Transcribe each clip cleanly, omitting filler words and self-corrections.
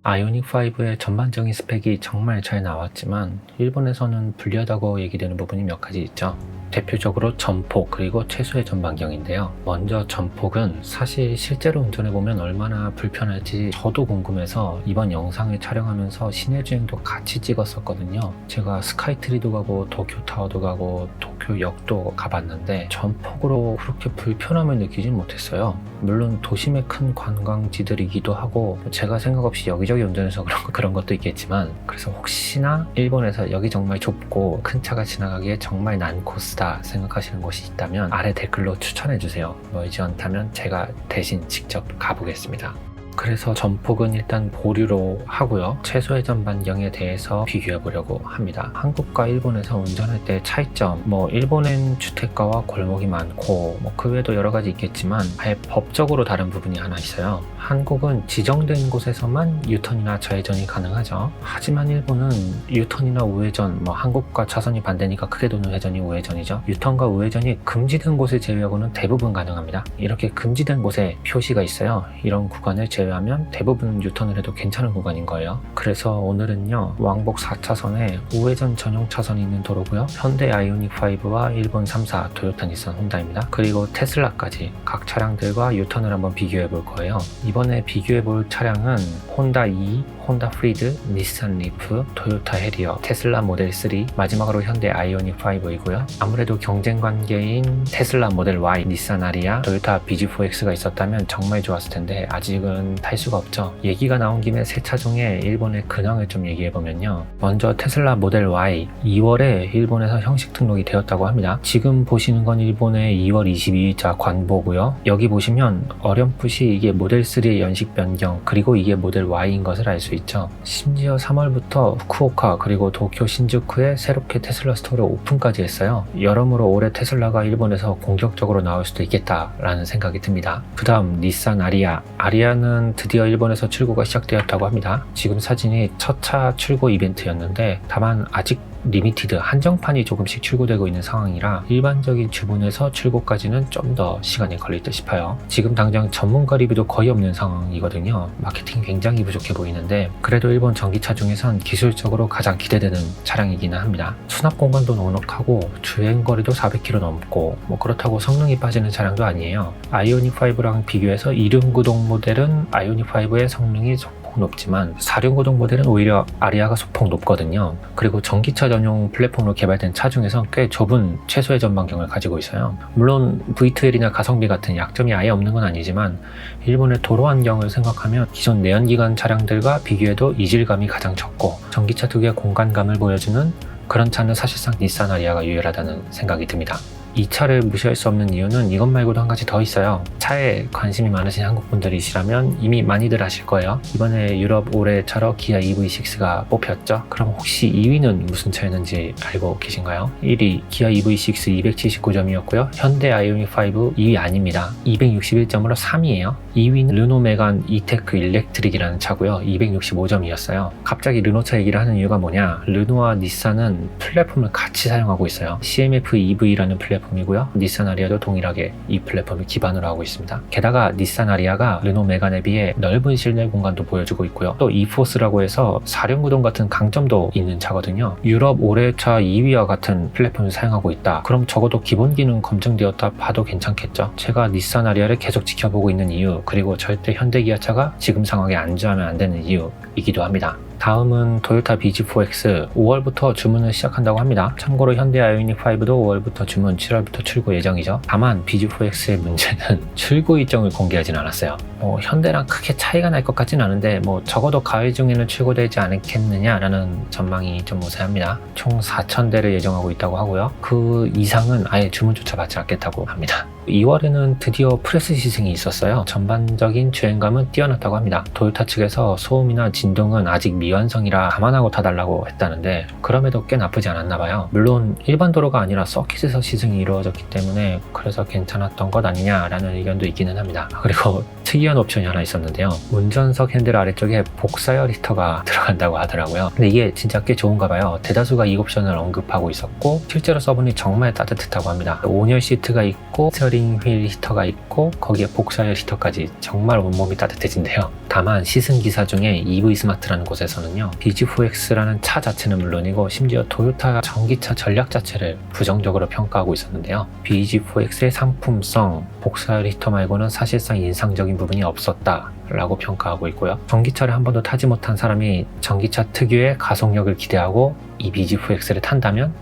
아이오닉5의 전반적인 스펙이 정말 잘 나왔지만 일본에서는 불리하다고 얘기되는 부분이 몇 가지 있죠. 대표적으로 전폭 그리고 최소의 전반경인데요. 먼저 전폭은 사실 실제로 운전해보면 얼마나 불편할지 저도 궁금해서 이번 영상을 촬영하면서 시내주행도 같이 찍었었거든요. 제가 스카이트리도 가고 도쿄타워도 가고 도쿄역도 가봤는데 전폭으로 그렇게 불편함을 느끼진 못했어요. 물론 도심의 큰 관광지들이기도 하고 제가 생각 없이 여기저기 운전해서 그런 것도 있겠지만, 그래서 혹시나 일본에서 여기 정말 좁고 큰 차가 지나가기에 정말 난 코스다 생각하시는 곳이 있다면 아래 댓글로 추천해주세요. 멀지 않다면 제가 대신 직접 가보겠습니다. 그래서 전폭은 일단 보류로 하고요. 최소의 전반경에 대해서 비교해 보려고 합니다. 한국과 일본에서 운전할 때 차이점, 일본엔 주택가와 골목이 많고 그 외에도 여러 가지 있겠지만 아예 법적으로 다른 부분이 하나 있어요. 한국은 지정된 곳에서만 유턴이나 좌회전이 가능하죠. 하지만 일본은 유턴이나 우회전, 한국과 차선이 반대니까 크게 도는 회전이 우회전이죠. 유턴과 우회전이 금지된 곳을 제외하고는 대부분 가능합니다. 이렇게 금지된 곳에 표시가 있어요. 이런 구간을 제외하면 대부분 유턴을 해도 괜찮은 구간인 거예요. 그래서 오늘은요, 왕복 4차선에 우회전 전용 차선이 있는 도로고요. 현대 아이오닉5와 일본 3사 토요타 닛산 혼다입니다. 그리고 테슬라까지 각 차량들과 유턴을 한번 비교해 볼 거예요. 이번에 비교해 볼 차량은 혼다 E, 혼다 프리드, 닛산 리프, 토요타 해리어, 테슬라 모델 3, 마지막으로 현대 아이오닉 5이고요. 아무래도 경쟁 관계인 테슬라 모델 Y, 닛산 아리아, 토요타 BZ4X가 있었다면 정말 좋았을 텐데 아직은 탈 수가 없죠. 얘기가 나온 김에 세 차 중에 일본의 근황을 좀 얘기해 보면요. 먼저 테슬라 모델 Y, 2월에 일본에서 형식 등록이 되었다고 합니다. 지금 보시는 건 일본의 2월 22일자 관보고요. 여기 보시면 어렴풋이 이게 모델 3의 연식 변경, 그리고 이게 모델 Y인 것을 알 수 있죠. 심지어 3월부터 후쿠오카 그리고 도쿄 신주쿠에 새롭게 테슬라 스토어를 오픈까지 했어요. 여러모로 올해 테슬라가 일본에서 공격적으로 나올 수도 있겠다라는 생각이 듭니다. 그 다음 닛산 아리아. 아리아는 드디어 일본에서 출고가 시작되었다고 합니다. 지금 사진이 첫 차 출고 이벤트였는데 다만 아직 리미티드 한정판이 조금씩 출고되고 있는 상황이라 일반적인 주문에서 출고까지는 좀 더 시간이 걸릴 듯 싶어요. 지금 당장 전문가 리뷰도 거의 없는 상황이거든요. 마케팅 굉장히 부족해 보이는데 그래도 일본 전기차 중에선 기술적으로 가장 기대되는 차량이기는 합니다. 수납 공간도 넉넉하고 주행거리도 400km 넘고 그렇다고 성능이 빠지는 차량도 아니에요. 아이오닉5랑 비교해서 2륜구동 모델은 아이오닉5의 성능이 높지만 4륜구동 모델은 오히려 아리아가 소폭 높거든요. 그리고 전기차 전용 플랫폼으로 개발된 차 중에서 꽤 좁은 최소의 전반경을 가지고 있어요. 물론 V2L이나 가성비 같은 약점이 아예 없는 건 아니지만 일본의 도로 환경을 생각하면 기존 내연기관 차량들과 비교해도 이질감이 가장 적고 전기차 특유의 공간감을 보여주는 그런 차는 사실상 닛산 아리아가 유일하다는 생각이 듭니다. 이 차를 무시할 수 없는 이유는 이것 말고도 한 가지 더 있어요. 차에 관심이 많으신 한국분들이시라면 이미 많이들 아실 거예요. 이번에 유럽 올해 차로 기아 EV6가 뽑혔죠. 그럼 혹시 2위는 무슨 차였는지 알고 계신가요? 1위 기아 EV6 279점이었고요. 현대 아이오닉5 2위 아닙니다. 261점으로 3위예요. 2위는 르노 메간 이테크 일렉트릭이라는 차고요. 265점이었어요. 갑자기 르노차 얘기를 하는 이유가 뭐냐? 르노와 닛산은 플랫폼을 같이 사용하고 있어요. CMF EV라는 플랫폼이고요. 닛산 아리아도 동일하게 이 플랫폼을 기반으로 하고 있습니다. 게다가 닛산 아리아가 르노 메간에 비해 넓은 실내 공간도 보여주고 있고요. 또 이포스라고 해서 4륜구동 같은 강점도 있는 차거든요. 유럽 올해차 2위와 같은 플랫폼을 사용하고 있다. 그럼 적어도 기본 기능 검증되었다 봐도 괜찮겠죠. 제가 닛산 아리아를 계속 지켜보고 있는 이유, 그리고 절대 현대 기아차가 지금 상황에 안주하면 안 되는 이유이기도 합니다. 다음은 토요타 BZ4X 5월부터 주문을 시작한다고 합니다. 참고로 현대 아이오닉5도 5월부터 주문, 7월부터 출고 예정이죠. 다만 BZ4X의 문제는 출고 일정을 공개하진 않았어요. 현대랑 크게 차이가 날 것 같진 않은데 적어도 가을 중에는 출고되지 않겠느냐라는 전망이 좀 우세합니다. 총 4,000대를 예정하고 있다고 하고요. 그 이상은 아예 주문조차 받지 않겠다고 합니다. 2월에는 드디어 프레스 시승이 있었어요. 전반적인 주행감은 뛰어났다고 합니다. 토요타 측에서 소음이나 진동은 아직 미완성이라 감안하고 타달라고 했다는데 그럼에도 꽤 나쁘지 않았나 봐요. 물론 일반 도로가 아니라 서킷에서 시승이 이루어졌기 때문에 그래서 괜찮았던 것 아니냐라는 의견도 있기는 합니다. 그리고 특이한 옵션이 하나 있었는데요. 운전석 핸들 아래쪽에 복사열 히터가 들어간다고 하더라고요. 근데 이게 진짜 꽤 좋은가 봐요. 대다수가 이 옵션을 언급하고 있었고 실제로 써보니 정말 따뜻하다고 합니다. 온열 시트가 있고 스티어링 휠 히터가 있고 거기에 복사열 히터까지 정말 온몸이 따뜻해진대요. 다만 시승 기사 중에 EV 스마트라는 곳에서는요, BZ4X라는 차 자체는 물론이고 심지어 토요타 전기차 전략 자체를 부정적으로 평가하고 있었는데요. BZ4X의 상품성, 복사열 히터 말고는 사실상 인상적인 부분이 없었다 라고 평가하고 있고요. 전기차를 한 번도 타지 못한 사람이 전기차 특유의 가속력을 기대하고 이 BZ4X를 탄다면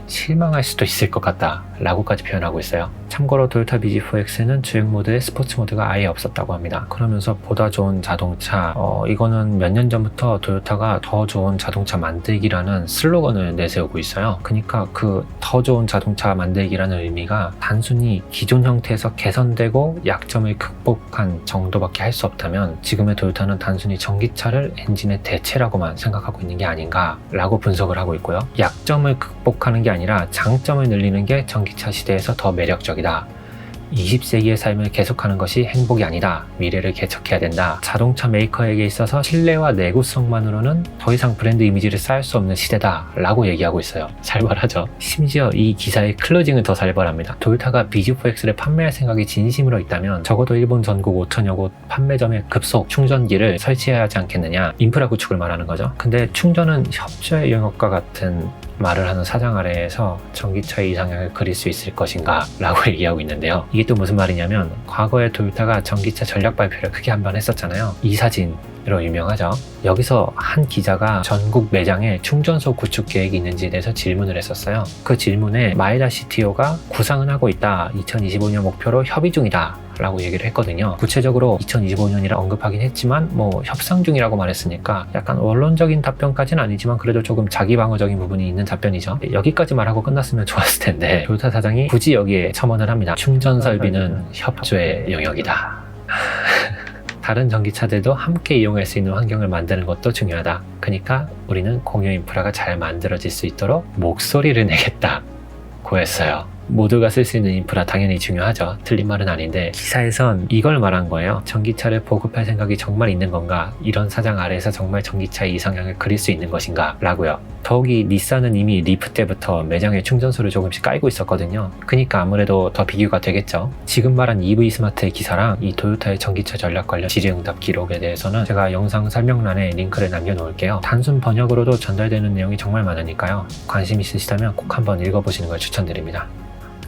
실망할 수도 있을 것 같다 라고까지 표현하고 있어요. 참고로 토요타 BZ4X는 주행 모드에 스포츠 모드가 아예 없었다고 합니다. 그러면서 보다 좋은 자동차, 이거는 몇 년 전부터 토요타가 더 좋은 자동차 만들기라는 슬로건을 내세우고 있어요. 그러니까 그 더 좋은 자동차 만들기라는 의미가 단순히 기존 형태에서 개선되고 약점을 극복한 정도밖에 할 수 없다면 지금의 토요타는 단순히 전기차를 엔진의 대체라고만 생각하고 있는 게 아닌가 라고 분석을 하고 있고요. 약점을 극복하는 게 아니라 장점을 늘리는 게 전기차 시대에서 더 매력적이다. 20세기의 삶을 계속하는 것이 행복이 아니다. 미래를 개척해야 된다. 자동차 메이커에게 있어서 실내와 내구성만으로는 더 이상 브랜드 이미지를 쌓을 수 없는 시대다 라고 얘기하고 있어요. 살벌하죠. 심지어 이 기사의 클로징을 더 살벌합니다. 토요타가 BZ4X를 판매할 생각이 진심으로 있다면 적어도 일본 전국 5천여 곳 판매점에 급속 충전기를 설치해야 하지 않겠느냐. 인프라 구축을 말하는 거죠. 근데 충전은 협조의 영역과 같은 말을 하는 사장 아래에서 전기차의 이상향을 그릴 수 있을 것인가 라고 얘기하고 있는데요. 이게 또 무슨 말이냐면 과거에 토요타가 전기차 전략 발표를 크게 한 번 했었잖아요. 이 사진으로 유명하죠. 여기서 한 기자가 전국 매장에 충전소 구축 계획이 있는지에 대해서 질문을 했었어요. 그 질문에 마에다 CTO가 구상은 하고 있다. 2025년 목표로 협의 중이다 라고 얘기를 했거든요. 구체적으로 2025년이라 언급하긴 했지만 협상 중이라고 말했으니까 약간 원론적인 답변까지는 아니지만 그래도 조금 자기 방어적인 부분이 있는 답변이죠. 여기까지 말하고 끝났으면 좋았을 텐데 토요타 사장이 굳이 여기에 첨언을 합니다. 충전 설비는 협조의 영역이다. 다른 전기차들도 함께 이용할 수 있는 환경을 만드는 것도 중요하다. 그러니까 우리는 공유 인프라가 잘 만들어질 수 있도록 목소리를 내겠다 고 했어요. 모두가 쓸 수 있는 인프라 당연히 중요하죠. 틀린 말은 아닌데 기사에선 이걸 말한 거예요. 전기차를 보급할 생각이 정말 있는 건가? 이런 사장 아래에서 정말 전기차의 이상향을 그릴 수 있는 것인가? 라고요. 더욱이 닛산은 이미 리프 때부터 매장에 충전소를 조금씩 깔고 있었거든요. 그러니까 아무래도 더 비교가 되겠죠. 지금 말한 EV 스마트의 기사랑 이 토요타의 전기차 전략 관련 질의응답 기록에 대해서는 제가 영상 설명란에 링크를 남겨놓을게요. 단순 번역으로도 전달되는 내용이 정말 많으니까요. 관심 있으시다면 꼭 한번 읽어보시는 걸 추천드립니다.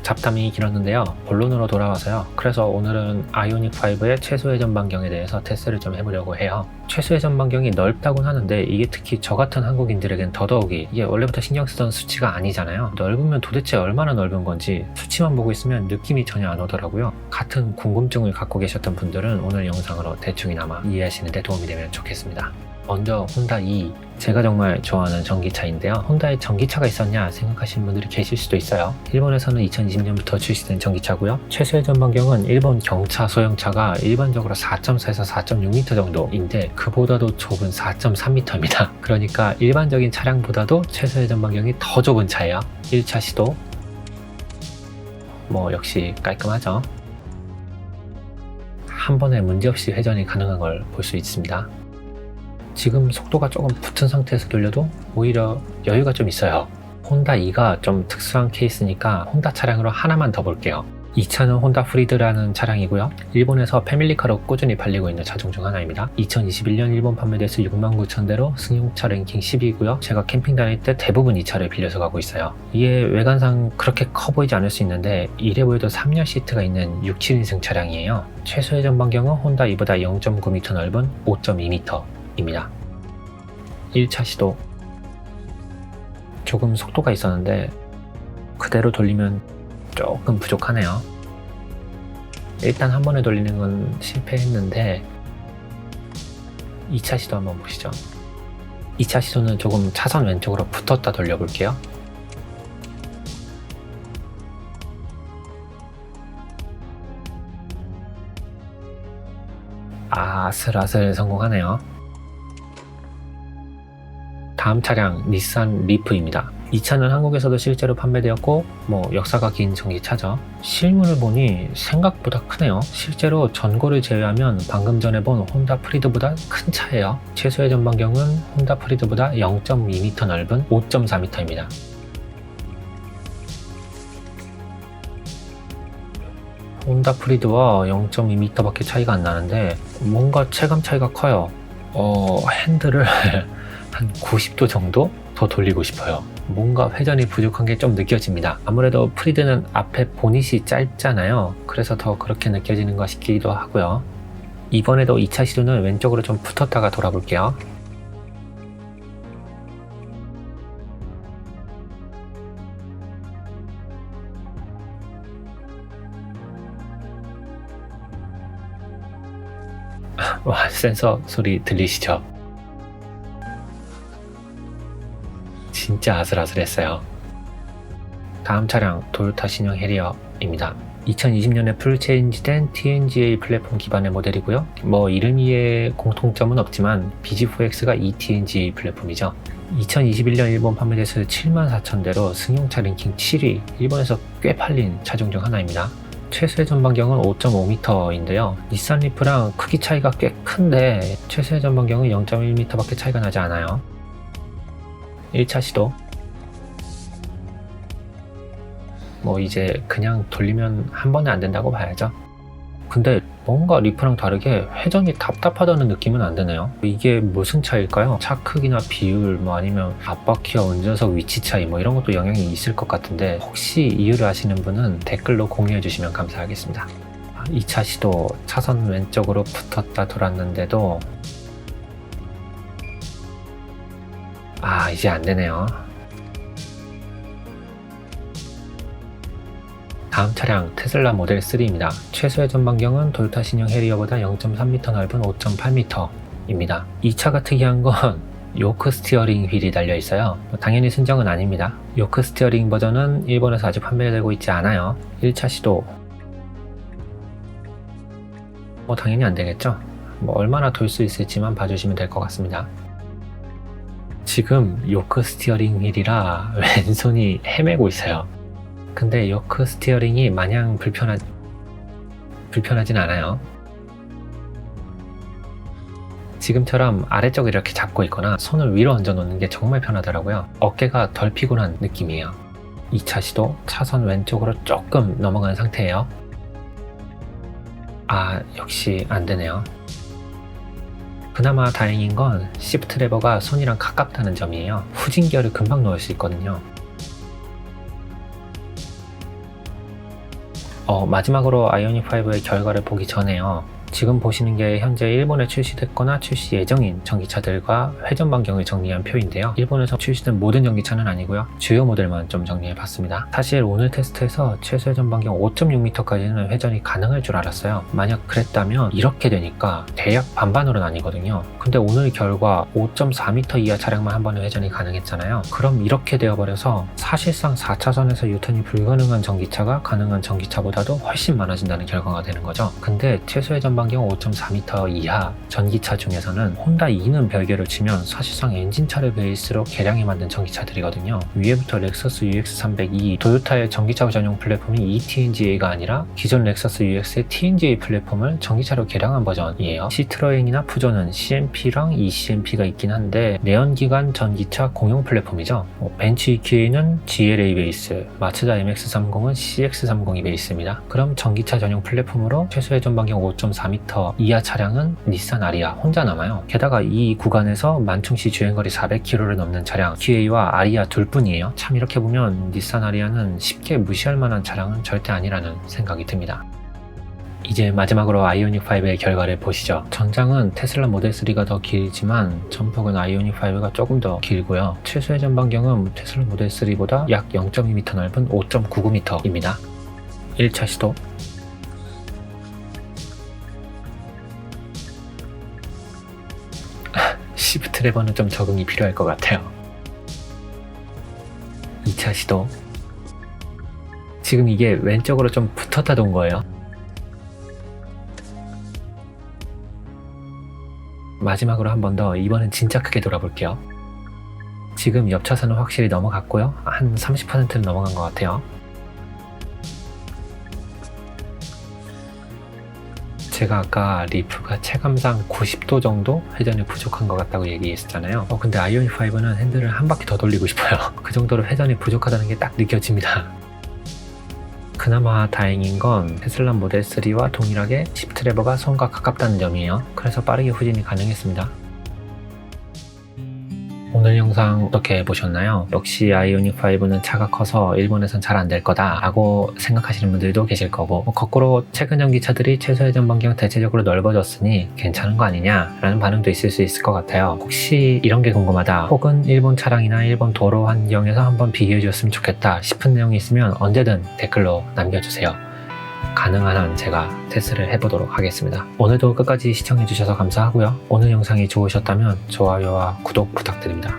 잡담이 길었는데요. 본론으로 돌아와서요. 그래서 오늘은 아이오닉5의 최소 회전 반경에 대해서 테스트를 좀 해보려고 해요. 최소 회전 반경이 넓다곤 하는데 이게 특히 저 같은 한국인들에겐 더더욱이 이게 원래부터 신경 쓰던 수치가 아니잖아요. 넓으면 도대체 얼마나 넓은 건지 수치만 보고 있으면 느낌이 전혀 안 오더라고요. 같은 궁금증을 갖고 계셨던 분들은 오늘 영상으로 대충이나마 이해하시는 데 도움이 되면 좋겠습니다. 먼저 혼다 E, 제가 정말 좋아하는 전기차인데요. 혼다에 전기차가 있었냐 생각하시는 분들이 계실 수도 있어요. 일본에서는 2020년부터 출시된 전기차고요. 최소 회전 반경은 일본 경차 소형차가 일반적으로 4.4에서 4.6m 정도인데 그보다도 좁은 4.3m입니다. 그러니까 일반적인 차량보다도 최소 회전 반경이 더 좁은 차예요. 1차 시도 역시 깔끔하죠. 한 번에 문제없이 회전이 가능한 걸 볼 수 있습니다. 지금 속도가 조금 붙은 상태에서 돌려도 오히려 여유가 좀 있어요. 혼다 E가 좀 특수한 케이스니까 혼다 차량으로 하나만 더 볼게요. 이 차는 혼다 프리드라는 차량이고요. 일본에서 패밀리카로 꾸준히 팔리고 있는 차종 중 하나입니다. 2021년 일본 판매 대수 69,000대로 승용차 랭킹 10위고요. 제가 캠핑 다닐 때 대부분 이 차를 빌려서 가고 있어요. 이게 외관상 그렇게 커 보이지 않을 수 있는데 이래 보여도 3열 시트가 있는 6, 7인승 차량이에요. 최소 회전 반경은 혼다 E보다 0.9m 넓은 5.2m 입니다. 1차 시도 조금 속도가 있었는데 그대로 돌리면 조금 부족하네요. 일단 한 번에 돌리는 건 실패했는데 2차 시도 한번 보시죠. 2차 시도는 조금 차선 왼쪽으로 붙었다 돌려볼게요. 아슬아슬 성공하네요. 다음 차량 닛산 리프입니다. 이 차는 한국에서도 실제로 판매되었고 역사가 긴 전기차죠. 실물을 보니 생각보다 크네요. 실제로 전고를 제외하면 방금 전에 본 혼다 프리드보다 큰 차예요. 최소의 전방경은 혼다 프리드보다 0.2m 넓은 5.4m입니다. 혼다 프리드와 0.2m밖에 차이가 안 나는데 뭔가 체감 차이가 커요. 핸들을 한 90도 정도 더 돌리고 싶어요. 뭔가 회전이 부족한 게 좀 느껴집니다. 아무래도 프리드는 앞에 보닛이 짧잖아요. 그래서 더 그렇게 느껴지는 것 싶기도 하고요. 이번에도 2차 시도는 왼쪽으로 좀 붙었다가 돌아볼게요. 와, 센서 소리 들리시죠? 진짜 아슬아슬했어요. 다음 차량 토요타 신형 해리어입니다. 2020년에 풀 체인지된 TNGA 플랫폼 기반의 모델이고요. 이름의 공통점은 없지만 BZ4X가 이 TNGA 플랫폼이죠. 2021년 일본 판매 대수 74,000대로 승용차 랭킹 7위, 일본에서 꽤 팔린 차종 중 하나입니다. 최소의 전방경은 5.5m인데요. 닛산 리프랑 크기 차이가 꽤 큰데 최소의 전방경은 0.1m밖에 차이가 나지 않아요. 1차 시도. 이제 그냥 돌리면 한 번에 안 된다고 봐야죠. 근데 뭔가 리프랑 다르게 회전이 답답하다는 느낌은 안 드네요. 이게 무슨 차일까요? 차 크기나 비율 아니면 앞바퀴와 운전석 위치 차이 이런 것도 영향이 있을 것 같은데 혹시 이유를 아시는 분은 댓글로 공유해 주시면 감사하겠습니다. 2차 시도 차선 왼쪽으로 붙었다 돌았는데도 이제 안 되네요. 다음 차량 테슬라 모델 3입니다. 최소의 전방경은 토요타 신형 해리어보다 0.3m 넓은 5.8m입니다. 이 차가 특이한 건 요크 스티어링 휠이 달려 있어요. 당연히 순정은 아닙니다. 요크 스티어링 버전은 일본에서 아직 판매되고 있지 않아요. 1차 시도. 당연히 안 되겠죠? 얼마나 돌 수 있을지만 봐주시면 될 것 같습니다. 지금 요크 스티어링 휠이라 왼손이 헤매고 있어요. 근데 요크 스티어링이 마냥 불편하진 않아요. 지금처럼 아래쪽을 이렇게 잡고 있거나 손을 위로 얹어 놓는 게 정말 편하더라고요. 어깨가 덜 피곤한 느낌이에요. 2차 시도 차선 왼쪽으로 조금 넘어간 상태예요. 역시 안 되네요. 그나마 다행인 건 시프트 레버가 손이랑 가깝다는 점이에요. 후진 기어를 금방 넣을 수 있거든요. 마지막으로 아이오닉5의 결과를 보기 전에요. 지금 보시는 게 현재 일본에 출시됐거나 출시 예정인 전기차들과 회전 반경을 정리한 표인데요. 일본에서 출시된 모든 전기차는 아니고요. 주요 모델만 좀 정리해봤습니다. 사실 오늘 테스트에서 최소 회전 반경 5.6m까지는 회전이 가능할 줄 알았어요. 만약 그랬다면 이렇게 되니까 대략 반반으로 나뉘거든요. 근데 오늘 결과 5.4m 이하 차량만 한 번에 회전이 가능했잖아요. 그럼 이렇게 되어버려서 사실상 4차선에서 유턴이 불가능한 전기차가 가능한 전기차보다도 훨씬 많아진다는 결과가 되는 거죠. 근데 최소 회전 반경 5.4m 이하 전기차 중에서는 혼다 E는 별개로 치면 사실상 엔진차를 베이스로 개량해 만든 전기차들이거든요. 위에부터 렉서스 UX300E, toyota의 전기차 전용 플랫폼이 eTNGA가 아니라 기존 렉서스 UX의 TNGA 플랫폼을 전기차로 개량한 버전이에요. 시트로엔이나 푸조는 CMP랑 eCMP가 있긴 한데 내연기관 전기차 공용 플랫폼이죠. 벤츠 EQA는 GLA 베이스, 마츠다 MX-30은 CX-30이 베이스입니다. 그럼 전기차 전용 플랫폼으로 최소 회전 반경 5.4m 이하 차량은 닛산 아리아 혼자 남아요. 게다가 이 구간에서 만충시 주행거리 400km를 넘는 차량 QA와 아리아 둘뿐이에요. 참 이렇게 보면 닛산 아리아는 쉽게 무시할 만한 차량은 절대 아니라는 생각이 듭니다. 이제 마지막으로 아이오닉5의 결과를 보시죠. 전장은 테슬라 모델 3가 더 길지만 전폭은 아이오닉5가 조금 더 길고요. 최소 회전 반경은 테슬라 모델 3보다 약 0.2m 넓은 5.99m입니다. 1차 시도. 시프트 레버는 좀 적응이 필요할 것 같아요. 2차 시도. 지금 이게 왼쪽으로 좀 붙었다 돈 거예요. 마지막으로 한 번 더, 이번엔 진짜 크게 돌아볼게요. 지금 옆 차선은 확실히 넘어갔고요. 한 30%는 넘어간 것 같아요. 제가 아까 리프가 체감상 90도 정도 회전이 부족한 것 같다고 얘기했었잖아요. 근데 아이오닉5는 핸들을 한 바퀴 더 돌리고 싶어요. 그 정도로 회전이 부족하다는 게 딱 느껴집니다. 그나마 다행인 건 테슬라 모델 3와 동일하게 시프트 레버가 손과 가깝다는 점이에요. 그래서 빠르게 후진이 가능했습니다. 오늘 영상 어떻게 보셨나요? 역시 아이오닉5는 차가 커서 일본에선 잘 안 될 거다 라고 생각하시는 분들도 계실 거고, 거꾸로 최근 전기차들이 최소 회전 반경 대체적으로 넓어졌으니 괜찮은 거 아니냐 라는 반응도 있을 것 같아요. 혹시 이런 게 궁금하다, 혹은 일본 차량이나 일본 도로 환경에서 한번 비교해 줬으면 좋겠다 싶은 내용이 있으면 언제든 댓글로 남겨주세요. 가능한 한 제가 테스트를 해보도록 하겠습니다. 오늘도 끝까지 시청해주셔서 감사하고요. 오늘 영상이 좋으셨다면 좋아요와 구독 부탁드립니다.